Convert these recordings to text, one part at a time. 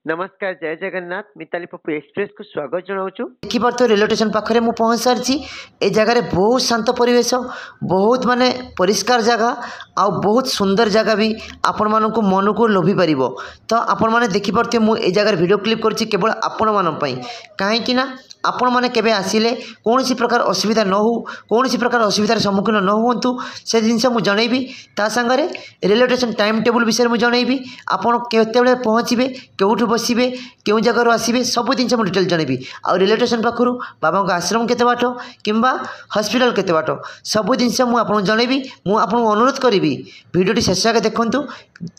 नमस्कार जय जगन्नाथ मिताली पप्पू एक्सप्रेस को स्वागत जनाऊँ। देखिए रेलवे स्टेशन पाखे मुझे पहुँच सारी ए जगार बहुत शांत परिवेश बहुत माने परिष्कार जगह आ बहुत सुंदर जगह भी आपण मान मन को लोभी पार। तो आपण मैंने देखिपे मुझे जगह वीडियो क्लिप कर केवल आपण मान कहीं आपण मैंने केवे आसिले कौन प्रकार असुविधा न हो कौन प्रकार असुविधार सम्मुखीन न हूँ से जिनस मुझे जनइबी ता सांगरे रेलवे स्टेशन टाइम टेबुल विषय मुझे जनइबी आपड़ केते पहुँचे केउठू बसबे क्यों जगार आसबे सब जिन मुझे डिटेल जनइबी आ रेलवे स्टेशन पाखु बाबा आश्रम केते बाट किंबा हॉस्पिटल केते बाट सब जिनस मुझे जनइबी मुझे अनुरोध करी भिडियोटी शेष आगे देखूँ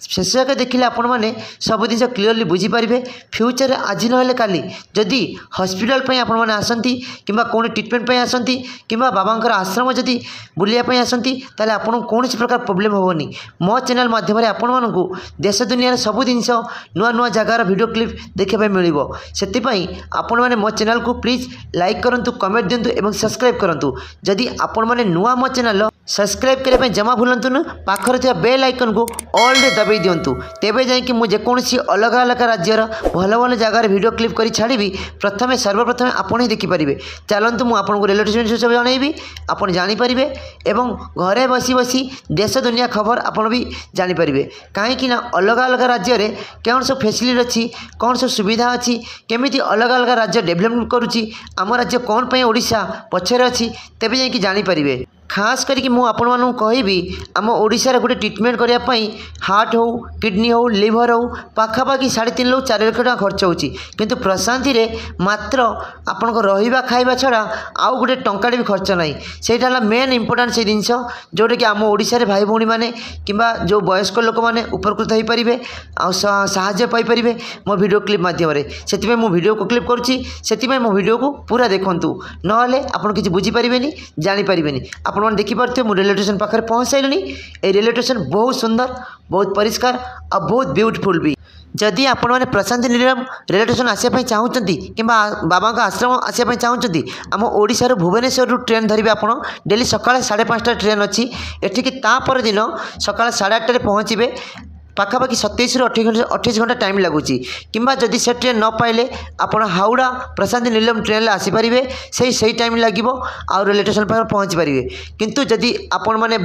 शेष आगे देखिले आपण मैंने सब जिन क्लीयरली बुझीपारे फ्यूचर आज ना काली जदि हॉस्पिटल आपण मैंने आसती कि कौन ट्रिटमेंट आसती कि बाबा आश्रम जदि बुलायापी आसती ताले आपन कौन प्रकार प्रोब्लेम होनी मो चैनल माध्यम आपण मानू देश दुनिया सब जिनस नुआ नुआ जगार वीडियो क्लिप देखा मिल से आपण मैंने मो चैनल को प्लीज लाइक करूँ कमेंट दिंतु और सब्सक्राइब करूँ जदि आपण मैंने नुआ मो चैनल सब्सक्राइब करने जमा भूलु पाखर थी बेल आइकन को ऑल रे दबाई दिंतु तेबे जाकि मुझे जेकोसी अलग अलग राज्यर भल भल जगार वीडियो क्लिप कर छाड़ी प्रथमे सर्वप्रथमे आपण ही देखिपारे चलतु मुझे रेलवे स्टेशन सब जनइबी आपड़ जानीपारे एवं घरे बसी बसी देश दुनिया खबर आपड़ भी जानीपारे कहीं अलग अलग राज्य में कौन सब फैसिलिटी अच्छी कौन सब सुविधा अच्छी केमी अलग अलग राज्य डेभलपमेंट करुच्ची आम राज्य कौन पर ओडिशा पछरे अच्छी तेबे जाकि जानीपारे खास करके मुझे आपण मानू कहबी आम ओडिशार गोटे ट्रिटमेंट करने हार्ट हो किडनी हो लिवर हो पाखापाखि 3.5 लाख 4 लाख टका खर्च होची किंतु प्रशांति रे मात्र आपण को रहिबा खाइबा छड़ा आउ गोटे टंकाटे भी खर्च नहीं सेटा मेन इंपोर्टेंट से जिनस जोटा कि आम ओडिशा रे भाई भौणी माने किंबा जो वयस्क लोक माने उपकृत हो पारे साहाय्य पाइपर मो वीडियो क्लिप माध्यम से मो वीडियो को क्लिप करुच्ची से मो वीडियो को पूरा देखूँ ना आप किसी बुझीपारे जानीपारे आपण मैंने देखिपे मुझे रेलवे स्टेशन पाखे पहुँच सारे ये रेलवे स्टेशन बहुत सुंदर बहुत परिष्कार और बहुत ब्यूटीफुल भी जदि आपण मैंने प्रशांति निलम रेलवे स्टेशन आसापी चाहते कि बाबा आश्रम आसापी चाहते आम ओडिशार भुवनेश्वर ट्रेन धरवे आप डेली सकाल 5:30 ट्रेन अच्छी एठिकी तापर दिन सकाल 8:30 पहुँचे पाखापाखि 27 ରୁ 28 घंटा टाइम लगुच कि जदि से ट्रेन न पाइले आप हावड़ा प्रशांति नीलम ट्रेन आसीपारे से टाइम लगे आ रेलवे स्टेशन पर पहुँची पारे किंतु जदि आपण मैंने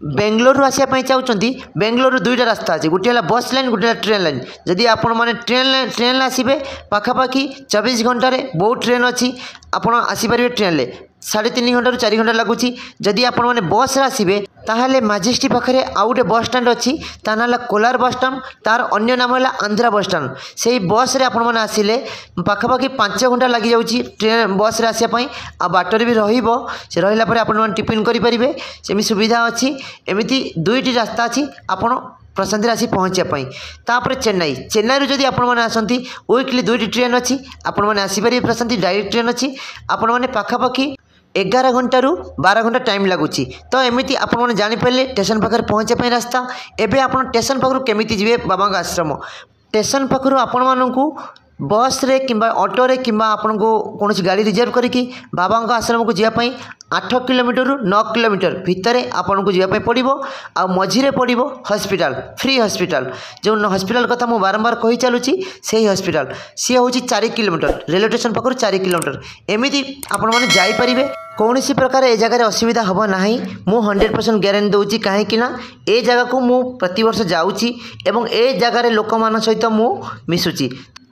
बेंगलोर आसापी चाहते बेंगलोर 2टा रास्ता अच्छे गोटे है बस लाइन गोटे ट्रेन लाइन जदि आपण मैंने ट्रेन आसबे पाखापाखि 24 घंटे बहुत ट्रेन अच्छी आपड़ आसीपारे ट्रेन ले 3.5 घंटा 4 घंटा लगुच जदि आपण मैंने बस आसबे ताहले मजेस्टिक पाखे आउ गोटे बस स्टाण्ड अच्छी ता ना कोलार बस स्टाण्ड तार अन्य नाम है आंध्रा बस स्टाण्ड से बस रे आपण मैंने आसिले पाखापाखि 5 घंटा लगी जाऊँगी ट्रेन बस रे आसापी आ बाटर भी से रहा आप टिफिन करेंगे सेमी सुविधा अच्छी एमती 2टी रास्ता अच्छी आपड़ प्रशांति आसी पहुँचापी तापर चेन्नई चेन्नई जदि आपण मैंने आसती वीकली 2टी ट्रेन अच्छी आपण मैंने आसीपारे प्रशांति डायरेक्ट ट्रेन अच्छी आपण मैंने पाखापाखि 11 घंटा रू 12 घंटा टाइम लगुच तो एमती आपने जानीपारे स्टेशन पाखे पहुँचापी रास्ता एवं आप स्टेशन पाखु केमी जी बाबा आश्रम स्टेशन पाखु आपण मानू बस रे किंबा ऑटो रे किंबा आपन को कौन गाड़ी रिजर्व करके बाबा आश्रम को जावाई 8 किलोमीटर रू 9 किलोमीटर भितर आपन को जावाई पड़ो आ मझीरे पड़ो हॉस्पिटल फ्री हॉस्पिटल जो हॉस्पिटल कथा मुझे बारंबार कही चलुची से हॉस्पिटल सी हूँ 4 किलोमीटर रेलवे स्टेशन पाखु 4 किलोमीटर एमती आपण मैंने जापारे कौन सी प्रकार ए जगह असुविधा हम ना मु 100% गारंटी दूसरी कहीं ए जगह को मु प्रति वर्ष जाऊँगी एवं ए जगार लोक मान सहित मु मिशुची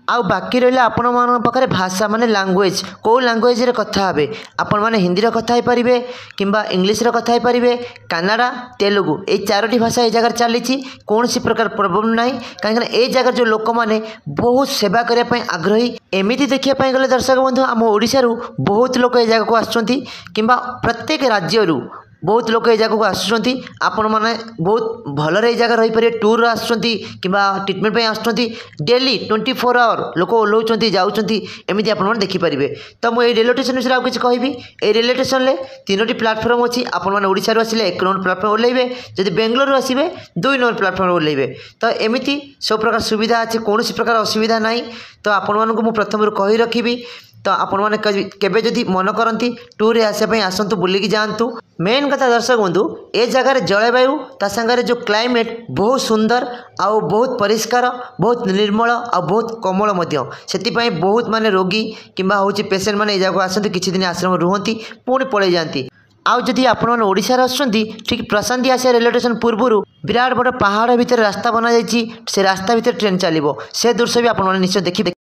आउ बाकी रहा आपण मान पाखे भाषा माने लैंग्वेज कौ लैंग्वेज रे कथा हे आपण मैंने हिंदी कथा हो पारे कि इंग्लीश कथा हो पारे कन्नड़ा तेलुगु ये 4टी भाषा ये जगह चली कौन सी प्रकार प्रॉब्लम ना कहीं ए जगह जो लोक मैंने बहुत सेवा करने आग्रही एमती देखापी गले दर्शक बंधु आम ओडिशारू बहुत लोक ए जगह को आसुँच कि प्रत्येक राज्यरू बहुत लोग ये जगह को आसुँच आपण मैंने बहुत भलरे जगह रही पारे टूर आसुँच कि ट्रिटमेंट आसुँच डेली 24 आवर लोक ओह्लाउं जाऊँगी एमती आप देखिपारे तो मुझे रेलवे स्टेशन विषय आउ कि कहि ए रेलवे स्टेशन में 3टी प्लाटफर्म अच्छी आपण मैंने ओडिशा आसिले 1 नंबर प्लाटफर्म ओह्लैबे जदि बेंगलोर आसबे 2 नंबर प्लाटफर्म ओह्लैबे तो एमती सब प्रकार सुविधा अच्छे कौन प्रकार असुविधा ना तो आपण मानू प्रथम कही रखी तो आपण मैंने केबे जदि मन करती टूर आसापी आसतु बुलिकी जातु। मेन कथा दर्शक बंधु ए जगार जलवायु ता सागर जो क्लाइमेट बहुत सुंदर आउ बहुत परिष्कार बहुत निर्मल आ बहुत कोमल से बहुत माने रोगी किंबा हूँ पेसेंट मैंने जगह आसती किसी दिन आश्रम रुहति पुणी पलि जाती। आउ जदि आपण ओडिशार आसुछंती ठीक प्रशांति आसिया रेलवे स्टेशन पूर्व विराट बड़ पहाड़ भितर रास्ता बना जाइए से रास्ता भितर ट्रेन चलो से दृश्य भी आपण निश्चय देखिए।